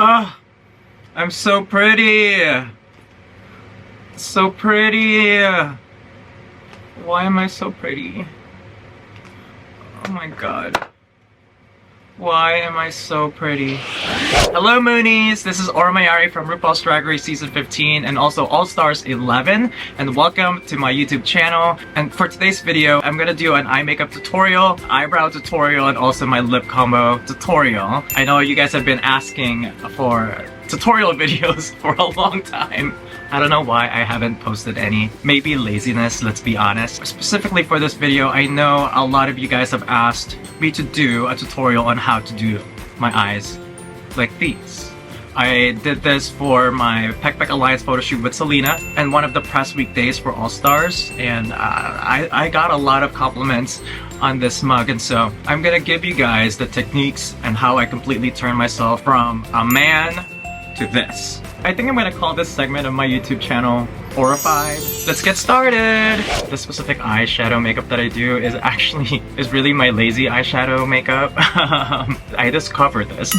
Oh, I'm so pretty. So pretty. Why am I so pretty? Oh my god. Why am I so pretty? Hello Moonies! This is Mayari from RuPaul's Drag Race Season 15 and also All Stars 11, and welcome to my YouTube channel. And for today's video, I'm gonna do an eye makeup tutorial, eyebrow tutorial, and also my lip combo tutorial. I know you guys have been asking for tutorial videos for a long time. I don't know why I haven't posted any. Maybe laziness, let's be honest. Specifically for this video, I know a lot of you guys have asked me to do a tutorial on how to do my eyes like these. I did this for my Peck Peck Alliance photo shoot with Selena and one of the press weekdays for All Stars, and I got a lot of compliments on this mug, and so I'm gonna give you guys the techniques and how I completely turned myself from a man to this. I think I'm gonna call this segment of my YouTube channel Aurafied. Let's get started! The specific eyeshadow makeup that I do is really my lazy eyeshadow makeup. I discovered this.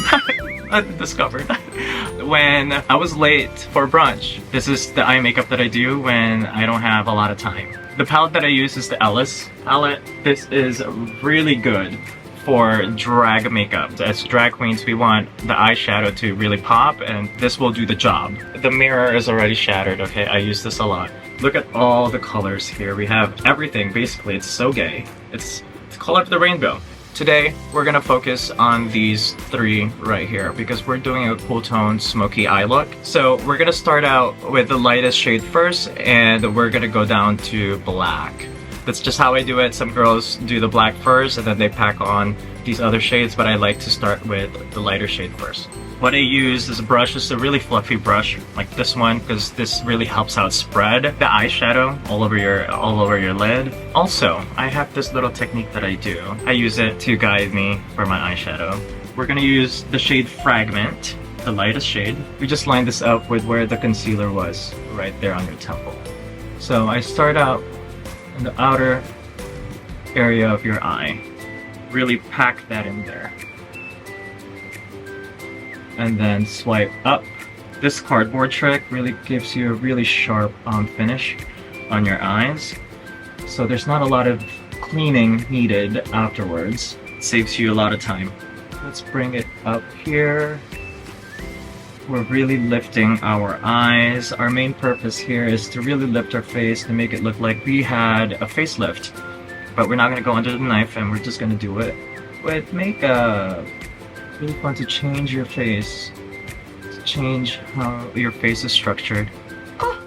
When I was late for brunch. This is the eye makeup that I do when I don't have a lot of time. The palette that I use is the Ellis palette. This is really good for drag makeup. As drag queens, we want the eyeshadow to really pop, and this will do the job. The mirror is already shattered, okay? I use this a lot. Look at all the colors here. We have everything, basically. It's so gay. It's the color of the rainbow. Today, we're gonna focus on these three right here because we're doing a cool tone smoky eye look. So we're gonna start out with the lightest shade first, and we're gonna go down to black. That's just how I do it. Some girls do the black first and then they pack on these other shades, but I like to start with the lighter shade first. What I use is a brush, just a really fluffy brush like this one, because this really helps out spread the eyeshadow all over your lid. Also, I have this little technique that I do. I use it to guide me for my eyeshadow. We're gonna use the shade Fragment, the lightest shade. We just line this up with where the concealer was, right there on your temple. So I start out in the outer area of your eye. Really pack that in there. And then swipe up. This cardboard trick really gives you a really sharp finish on your eyes. So there's not a lot of cleaning needed afterwards. It saves you a lot of time. Let's bring it up here. We're really lifting our eyes. Our main purpose here is to really lift our face to make it look like we had a facelift. But we're not gonna go under the knife, and we're just gonna do it with makeup. Really fun to change your face, to change how your face is structured. Oh,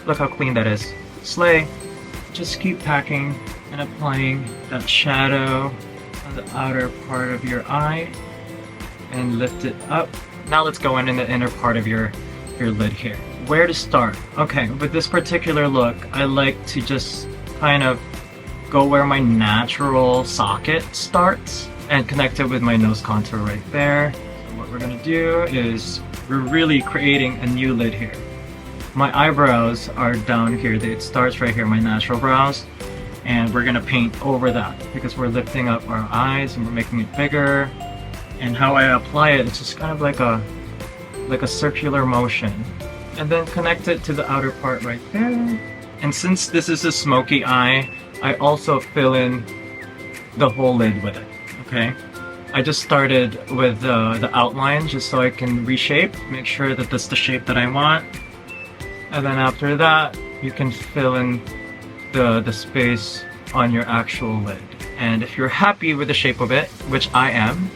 look how clean that is. Slay. Just keep packing and applying that shadow on the outer part of your eye and lift it up. Now let's go in the inner part of your lid here. Where to start? Okay, with this particular look, I like to just kind of go where my natural socket starts and connect it with my nose contour right there. So what we're gonna do is we're really creating a new lid here. My eyebrows are down here. It starts right here, my natural brows. And we're gonna paint over that because we're lifting up our eyes and we're making it bigger. And how I apply it, it's just kind of like a circular motion. And then connect it to the outer part right there. And since this is a smoky eye, I also fill in the whole lid with it, okay? I just started with the outline just so I can reshape, make sure that that's the shape that I want. And then after that, you can fill in the space on your actual lid. And if you're happy with the shape of it, which I am,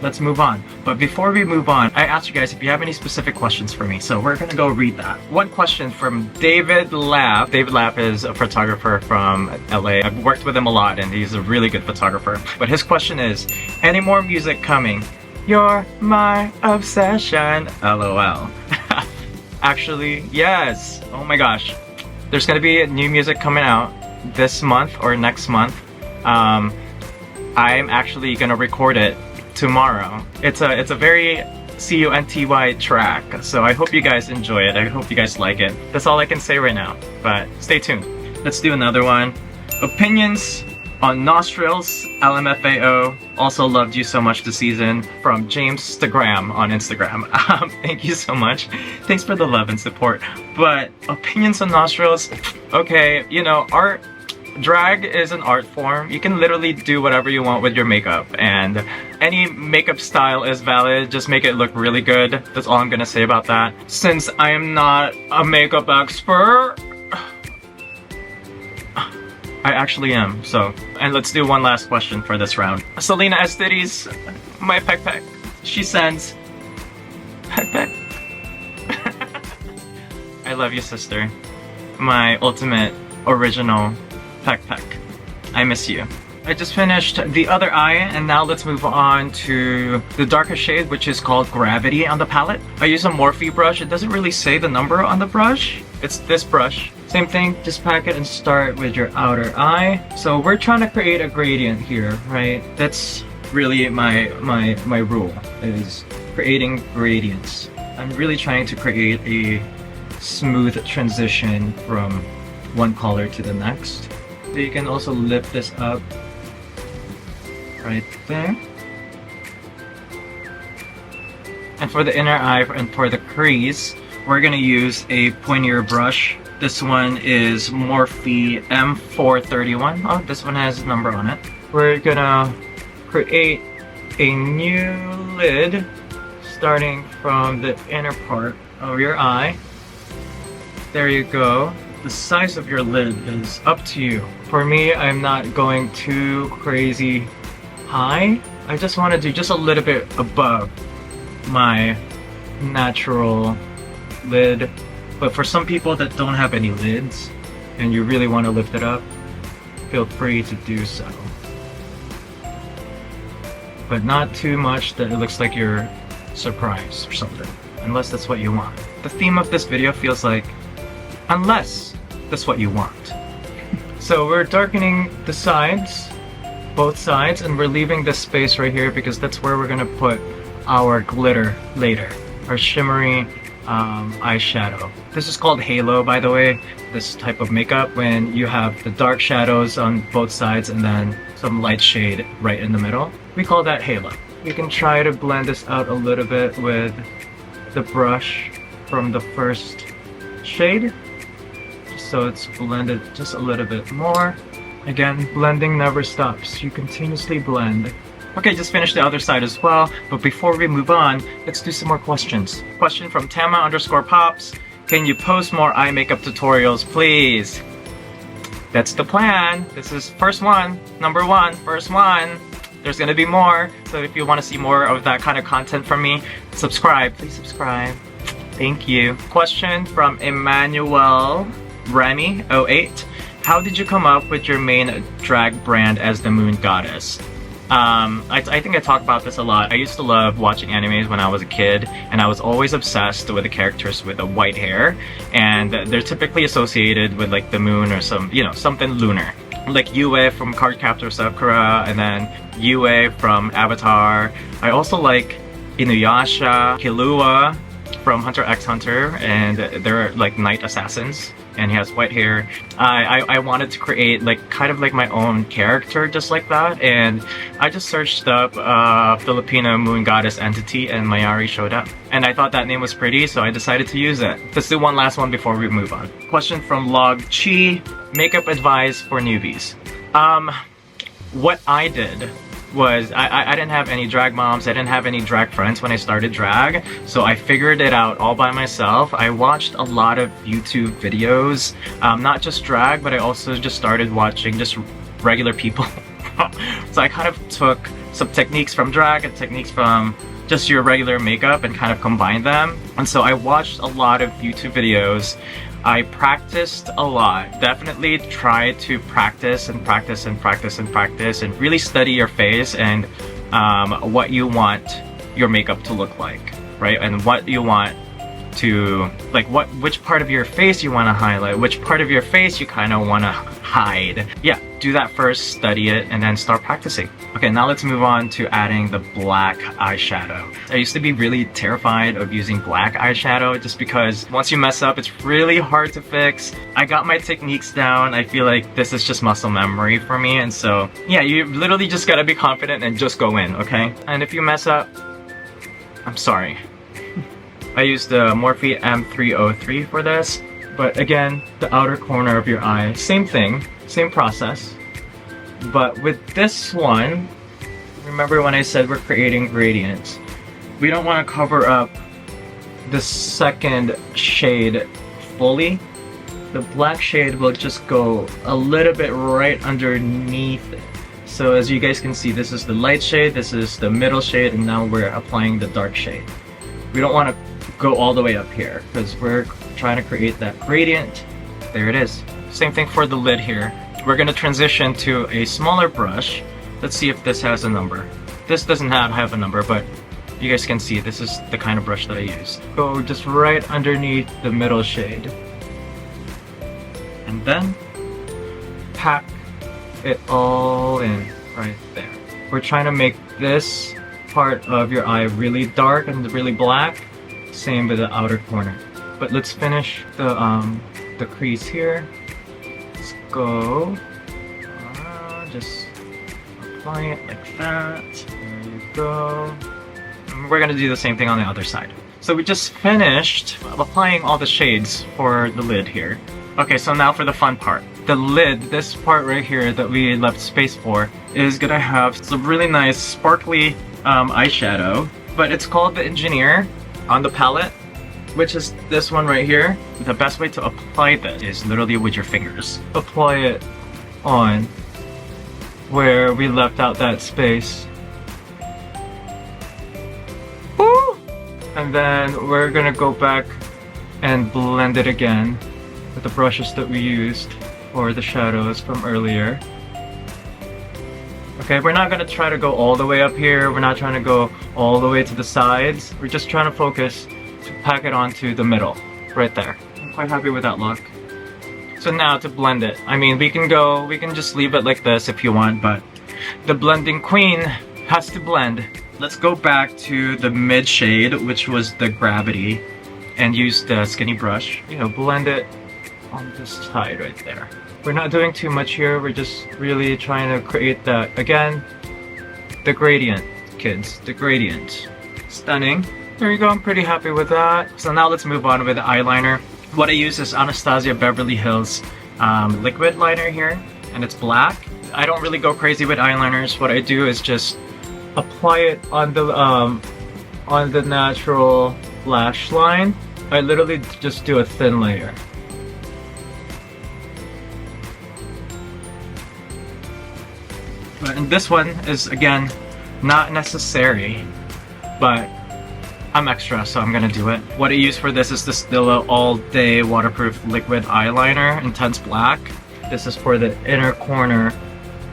let's move on. But before we move on, I asked you guys if you have any specific questions for me, so we're gonna go read that. One question from David Lapp. David Lapp is a photographer from LA. I've worked with him a lot and he's a really good photographer. But his question is, any more music coming? You're my obsession, LOL. Actually, yes. Oh my gosh. There's gonna be new music coming out this month or next month. I'm actually gonna record it tomorrow. It's a very CUNTY track, so I hope you guys enjoy it. I hope you guys like it. That's all I can say right now, but stay tuned. Let's do another one. Opinions On nostrils, LMFAO, also loved you so much this season. From James to Graham on Instagram. Thank you so much. Thanks for the love and support. But opinions on nostrils, okay, you know, art, drag is an art form. You can literally do whatever you want with your makeup, and any makeup style is valid. Just make it look really good. That's all I'm gonna say about that. Since I am not a makeup expert, I actually am, so. And let's do one last question for this round. Selena Estides, my peck peck. She sends, peck peck. I love you, sister. My ultimate original peck peck. I miss you. I just finished the other eye, and now let's move on to the darker shade, which is called Gravity on the palette. I use a Morphe brush. It doesn't really say the number on the brush. It's this brush. Same thing, just pack it and start with your outer eye. So we're trying to create a gradient here, right? That's really my rule, is creating gradients. I'm really trying to create a smooth transition from one color to the next. So you can also lift this up right there. And for the inner eye and for the crease, we're gonna use a pointier brush. This one is Morphe M431. Oh, this one has a number on it. We're gonna create a new lid starting from the inner part of your eye. There you go. The size of your lid is up to you. For me, I'm not going too crazy high. I just want to do just a little bit above my natural lid. But for some people that don't have any lids and you really want to lift it up, feel free to do so. But not too much that it looks like you're surprised or something, unless that's what you want. The theme of this video feels like, unless that's what you want. So we're darkening the sides, both sides, and we're leaving this space right here because that's where we're gonna put our glitter later, our shimmery eyeshadow. This is called halo, by the way, this type of makeup, when you have the dark shadows on both sides and then some light shade right in the middle. We call that halo. You can try to blend this out a little bit with the brush from the first shade, so it's blended just a little bit more. Again, blending never stops. You continuously blend. Okay, just finished the other side as well, but before we move on, let's do some more questions. Question from Tama_Pops. Can you post more eye makeup tutorials, please? That's the plan. This is first one, number one, first one. There's gonna be more, so if you want to see more of that kind of content from me, subscribe. Please subscribe. Thank you. Question from Emmanuel Remy 08. How did you come up with your main drag brand as the Moon Goddess? I think I talk about this a lot. I used to love watching animes when I was a kid, and I was always obsessed with the characters with the white hair, and they're typically associated with like the moon or some, you know, something lunar. Like Yue from Cardcaptor Sakura, and then Yue from Avatar. I also like Inuyasha, Killua from Hunter x Hunter, and they're like night assassins, and he has white hair. I wanted to create like kind of like my own character just like that, and I just searched up Filipino moon goddess entity, and Mayari showed up. And I thought that name was pretty, so I decided to use it. Let's do one last one before we move on. Question from Log Chi. Makeup advice for newbies. What I did was I didn't have any drag moms, I didn't have any drag friends when I started drag, so I figured it out all by myself. I watched a lot of YouTube videos, not just drag, but I also just started watching just regular people. So I kind of took some techniques from drag and techniques from just your regular makeup and kind of combined them. And so I watched a lot of YouTube videos. I practiced a lot. Definitely try to practice and practice and practice and practice and really study your face and what you want your makeup to look like, right? And what you want to, like, which part of your face you want to highlight, which part of your face you kind of want to hide. Yeah, do that first, study it, and then start practicing. Okay, now let's move on to adding the black eyeshadow. I used to be really terrified of using black eyeshadow just because once you mess up, it's really hard to fix. I got my techniques down. I feel like this is just muscle memory for me, and so yeah, you literally just gotta be confident and just go in, okay? And if you mess up, I'm sorry. I used the Morphe M303 for this, but again, the outer corner of your eye, same thing, same process. But with this one, remember when I said we're creating gradients? We don't want to cover up the second shade fully. The black shade will just go a little bit right underneath it. So as you guys can see, this is the light shade, this is the middle shade, and now we're applying the dark shade. We don't want to go all the way up here because we're trying to create that gradient. There it is. Same thing for the lid here. We're going to transition to a smaller brush. Let's see if this has a number. This doesn't have a number, but you guys can see this is the kind of brush that I use. Go just right underneath the middle shade. And then pack it all in right there. We're trying to make this part of your eye really dark and really black. Same with the outer corner. But let's finish the crease here. Let's go. Just apply it like that. There you go. And we're gonna do the same thing on the other side. So we just finished applying all the shades for the lid here. Okay, so now for the fun part. The lid, this part right here that we left space for, is gonna have some really nice sparkly eyeshadow, but it's called the Engineer on the palette, which is this one right here. The best way to apply this is literally with your fingers. Apply it on where we left out that space. Woo! And then we're gonna go back and blend it again with the brushes that we used for the shadows from earlier. Okay, we're not gonna try to go all the way up here. We're not trying to go all the way to the sides. We're just trying to focus to pack it onto the middle, right there. I'm quite happy with that look. So now to blend it. I mean, we can just leave it like this if you want, but the blending queen has to blend. Let's go back to the mid shade, which was the Gravity, and use the skinny brush. You know, blend it on this side right there. We're not doing too much here, we're just really trying to create that, again, the gradient, kids, the gradient. Stunning. There you go, I'm pretty happy with that. So now let's move on with the eyeliner. What I use is Anastasia Beverly Hills liquid liner here, and it's black. I don't really go crazy with eyeliners. What I do is just apply it on the natural lash line. I literally just do a thin layer. And this one is, again, not necessary, but I'm extra, so I'm gonna do it. What I use for this is the Stila All Day Waterproof Liquid Eyeliner, Intense Black. This is for the inner corner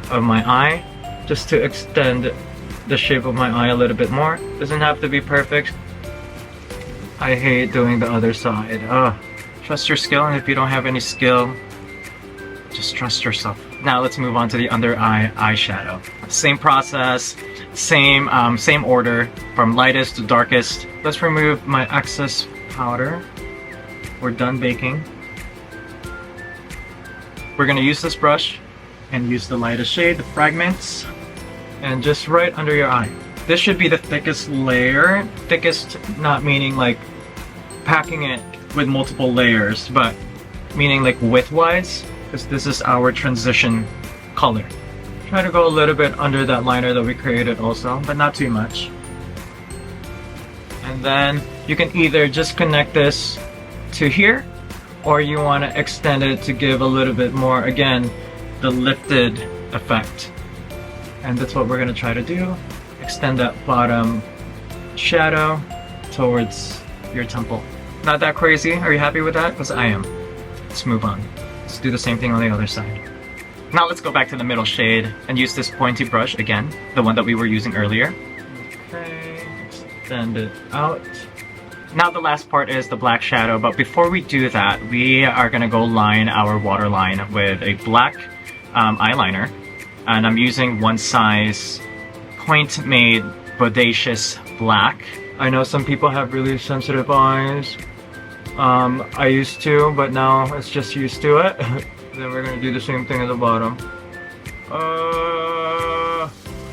of my eye, just to extend the shape of my eye a little bit more. Doesn't have to be perfect. I hate doing the other side. Trust your skill, and if you don't have any skill, just trust yourself. Now let's move on to the under eye eyeshadow. Same process, same order, from lightest to darkest. Let's remove my excess powder. We're done baking. We're gonna use this brush and use the lightest shade, the Fragments, and just right under your eye. This should be the thickest layer. Thickest not meaning like packing it with multiple layers, but meaning like width-wise, because this is our transition color. Try to go a little bit under that liner that we created also, but not too much. And then you can either just connect this to here, or you want to extend it to give a little bit more, again, the lifted effect. And that's what we're going to try to do. Extend that bottom shadow towards your temple. Not that crazy. Are you happy with that? Because I am. Let's move on. Let's do the same thing on the other side. Now let's go back to the middle shade and use this pointy brush again, the one that we were using earlier. Okay, extend it out. Now the last part is the black shadow, but before we do that, we are gonna go line our waterline with a black eyeliner, and I'm using one size Point Made Bodacious Black. I know some people have really sensitive eyes. I used to, but now it's just used to it. Then we're gonna do the same thing at the bottom.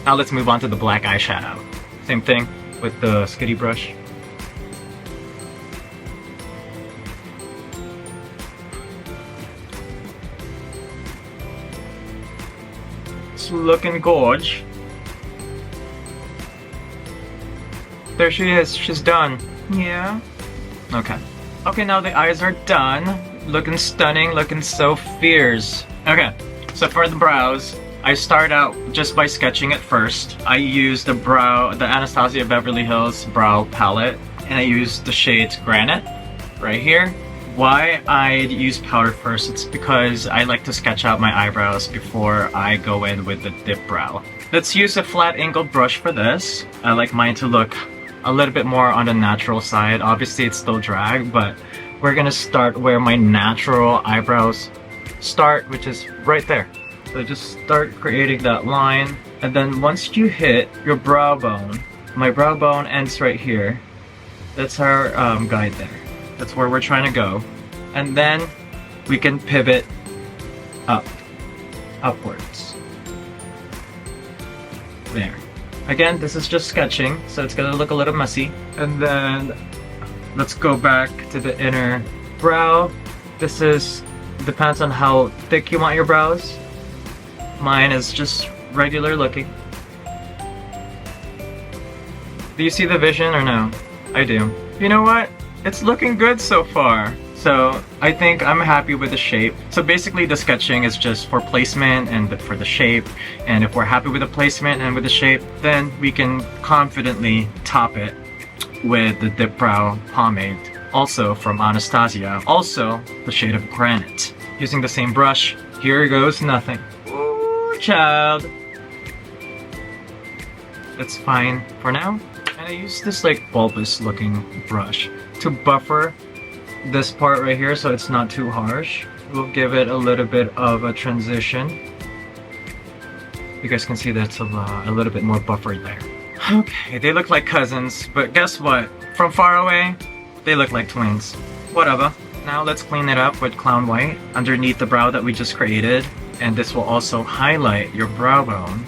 Now let's move on to the black eyeshadow. Same thing with the skitty brush. It's looking gorge. There she is, she's done. Yeah. Okay. Okay, now the eyes are done. Looking stunning, looking so fierce. Okay, so for the brows, I start out just by sketching it first. I use the Anastasia Beverly Hills brow palette, and I use the shades Granite right here. Why I use powder first, it's because I like to sketch out my eyebrows before I go in with the Dipbrow. Let's use a flat angled brush for this. I like mine to look a little bit more on the natural side. Obviously it's still drag, but we're gonna start where my natural eyebrows start, which is right there. So just start creating that line, and then once you hit your brow bone, my brow bone ends right here. That's our guide there. That's where we're trying to go. And then we can pivot upwards. There. Again, this is just sketching, so it's gonna look a little messy. And then let's go back to the inner brow. This depends on how thick you want your brows. Mine is just regular looking. Do you see the vision or no? I do. You know what? It's looking good so far. So I think I'm happy with the shape. So basically the sketching is just for placement and for the shape. And if we're happy with the placement and with the shape, then we can confidently top it with the Dipbrow pomade. Also from Anastasia. Also the shade of Granite. Using the same brush. Here goes nothing. Ooh, child. That's fine for now. And I use this like bulbous looking brush to buffer this part right here so it's not too harsh. We'll give it a little bit of a transition. You guys can see that's a little bit more buffered there. Okay, they look like cousins, but guess what? From far away, they look like twins. Whatever. Now let's clean it up with Clown White underneath the brow that we just created. And this will also highlight your brow bone.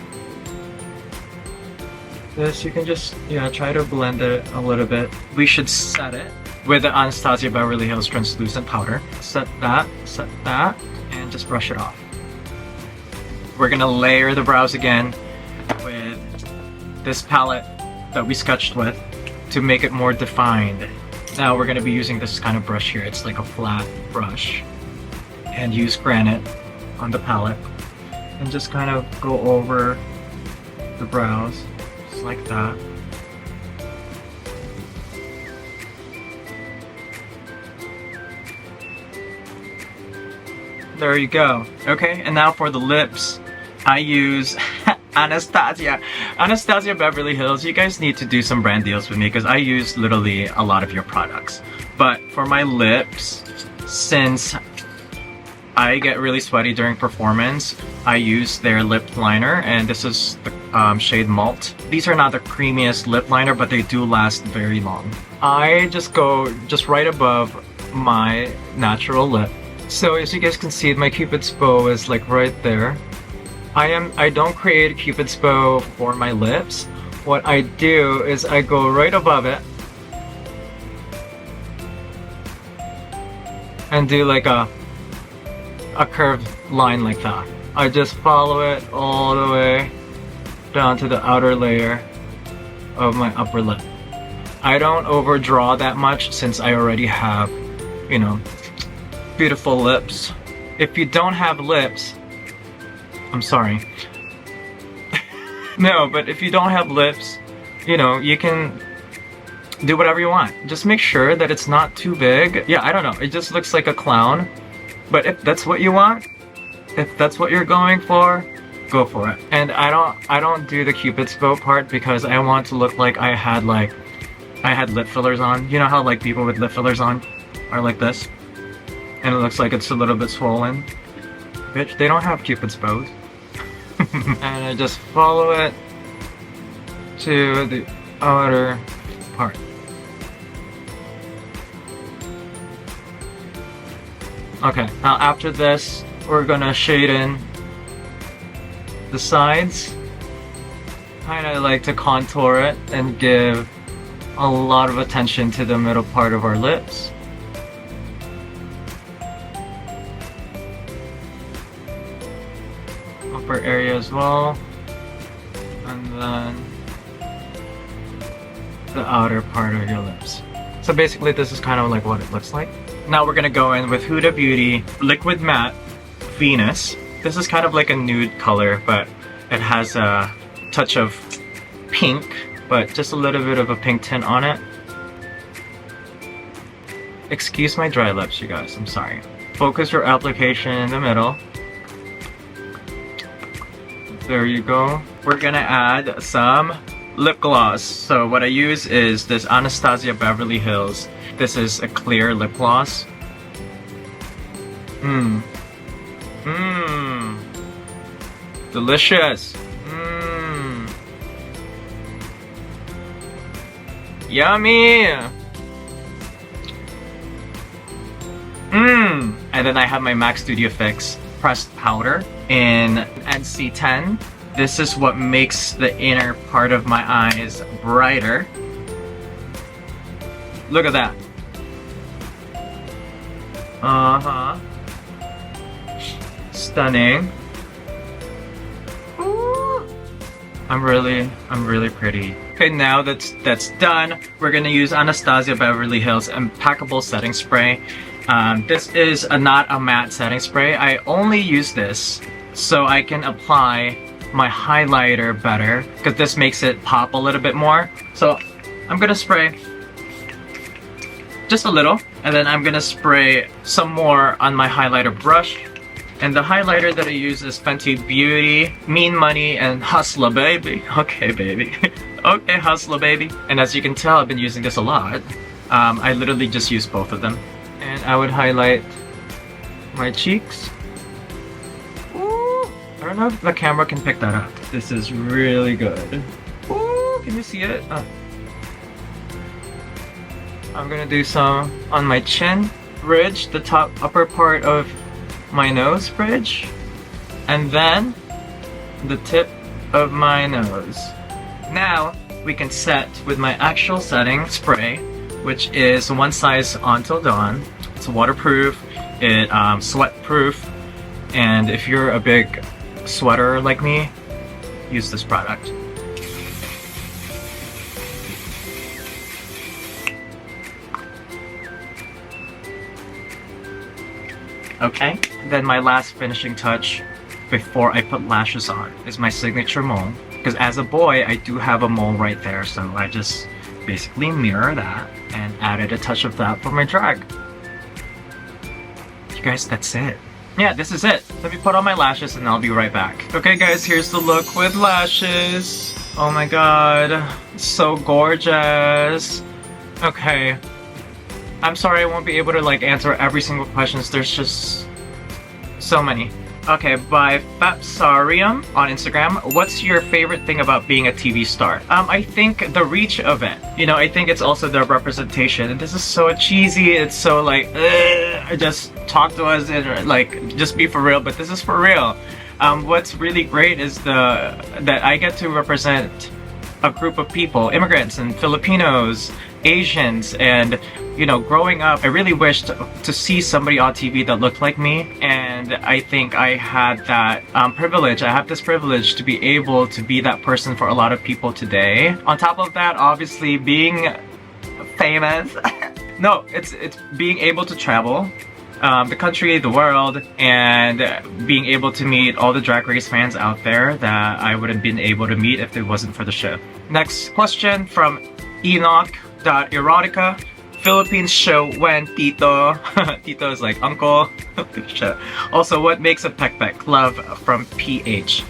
This, you can just, try to blend it a little bit. We should set it with the Anastasia Beverly Hills translucent powder. Set that, and just brush it off. We're gonna layer the brows again with this palette that we sketched with to make it more defined. Now we're gonna be using this kind of brush here. It's like a flat brush. And use Granite on the palette. And just kind of go over the brows, just like that. There you go. Okay, and now for the lips, I use Anastasia Beverly Hills. You guys need to do some brand deals with me because I use literally a lot of your products. But for my lips, since I get really sweaty during performance, I use their lip liner, and this is the shade Malt. These are not the creamiest lip liner, but they do last very long. I just go right above my natural lip. So as you guys can see, my Cupid's bow is like right there. I don't create a Cupid's bow for my lips. What I do is I go right above it and do like a curved line like that. I just follow it all the way down to the outer layer of my upper lip. I don't overdraw that much since I already have, beautiful lips. If you don't have lips, I'm sorry. No, but if you don't have lips, you can do whatever you want. Just make sure that it's not too big. Yeah, I don't know. It just looks like a clown. But if that's what you want, if that's what you're going for, go for it. And I don't do the Cupid's bow part because I want to look like I had lip fillers on. You know how like people with lip fillers on are like this? And it looks like it's a little bit swollen. Bitch, they don't have Cupid's bows. And I just follow it to the outer part. Okay, now after this, we're gonna shade in the sides. Kinda like to contour it and give a lot of attention to the middle part of our lips. Upper area as well. And then the outer part of your lips. So basically this is kind of like what it looks like. Now we're gonna go in with Huda Beauty Liquid Matte Venus. This is kind of like a nude color, but it has a touch of pink, but just a little bit of a pink tint on it. Excuse my dry lips, you guys, I'm sorry. Focus your application in the middle. There you go. We're gonna add some lip gloss. So what I use is this Anastasia Beverly Hills. This is a clear lip gloss. Delicious. Yummy. And then I have my MAC Studio Fix pressed powder in NC10. This is what makes the inner part of my eyes brighter. Look at that. Stunning. Ooh. I'm really pretty. Okay, now that's done, we're gonna use Anastasia Beverly Hills Impeccable Setting Spray. This is not a matte setting spray. I only use this so I can apply my highlighter better, because this makes it pop a little bit more. So I'm gonna spray just a little, and then I'm gonna spray some more on my highlighter brush. And the highlighter that I use is Fenty Beauty Mean Money and Hustler Baby. Okay, baby. Okay, Hustler Baby. And as you can tell, I've been using this a lot. I literally just use both of them. And I would highlight my cheeks. Ooh, I don't know if the camera can pick that up. This is really good. Ooh, can you see it? I'm gonna do some on my chin bridge, the top upper part of my nose bridge, and then the tip of my nose. Now we can set with my actual setting spray, which is One Size Until Dawn. It's waterproof, it's sweat proof, and if you're a big sweater like me, use this product. Okay, then my last finishing touch before I put lashes on is my signature mole. Because as a boy, I do have a mole right there, so I just basically mirror that and added a touch of that for my drag. You guys, that's it. Yeah, this is it. Let me put on my lashes and I'll be right back. Okay guys, here's the look with lashes. Oh my god, so gorgeous. Okay. I'm sorry I won't be able to like answer every single question. There's just so many. Okay, by Fapsarium on Instagram, what's your favorite thing about being a TV star? I think the reach of it. You know, I think it's also the representation. And this is so cheesy. It's so like, just talk to us and like, just be for real. But this is for real. What's really great is that I get to represent a group of people, immigrants and Filipinos, Asians, and you know, growing up, I really wished to see somebody on TV that looked like me, and I think I had that privilege. I have this privilege to be able to be that person for a lot of people today. On top of that, obviously being famous. No, it's being able to travel the country, the world, and being able to meet all the Drag Race fans out there that I would have been able to meet if it wasn't for the show. Next question from Enoch.erotica. Philippines show when Tito. Tito is like uncle. Also, what makes a pekpek? Love from PH.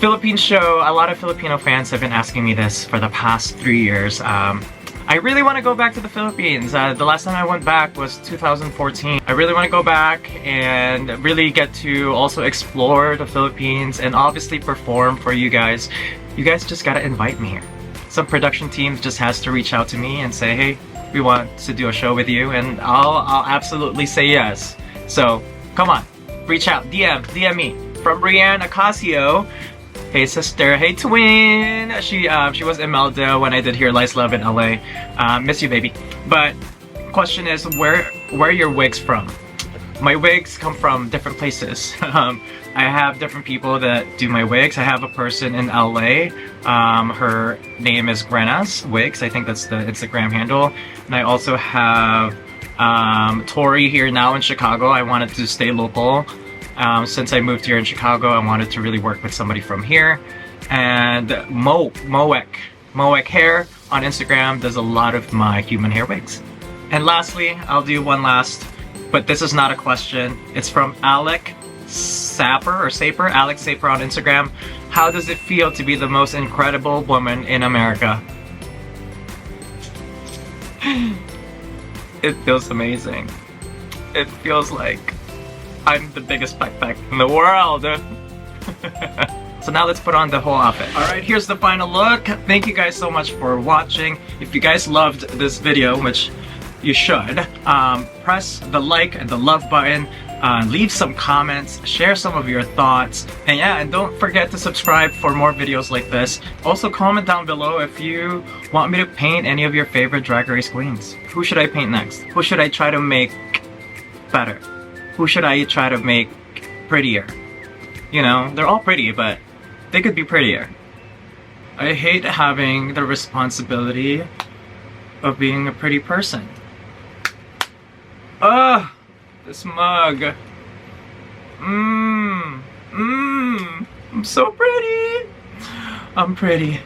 Philippines show, a lot of Filipino fans have been asking me this for the past 3 years. I really want to go back to the Philippines. The last time I went back was 2014. I really want to go back and really get to also explore the Philippines and obviously perform for you guys. You guys just gotta invite me here. Some production teams just has to reach out to me and say, hey, we want to do a show with you, and I'll absolutely say yes. So come on, reach out, DM me. From Brianne Acasio. Hey sister, hey twin. She was in Imelda when I did Here Lies Love in LA. Miss you, baby. But question is, where are your wigs from? My wigs come from different places. I have different people that do my wigs. I have a person in LA. Her name is Grenas Wigs. I think that's the Instagram handle. And I also have Tori here now in Chicago. I wanted to stay local. Since I moved here in Chicago, I wanted to really work with somebody from here. And Moek Hair on Instagram does a lot of my human hair wigs. And lastly, I'll do one last, but this is not a question. It's from Alex Saper on Instagram. How does it feel to be the most incredible woman in America? It feels amazing. It feels like I'm the biggest backpack in the world. So now let's put on the whole outfit. Alright, here's the final look. Thank you guys so much for watching. If you guys loved this video, which you should, press the like and the love button. Leave some comments, share some of your thoughts, and yeah, and don't forget to subscribe for more videos like this. Also comment down below if you want me to paint any of your favorite Drag Race queens. Who should I paint next? Who should I try to make better? Who should I try to make prettier? You know, they're all pretty, but they could be prettier. I hate having the responsibility of being a pretty person. Ugh! This mug. I'm so pretty. I'm pretty.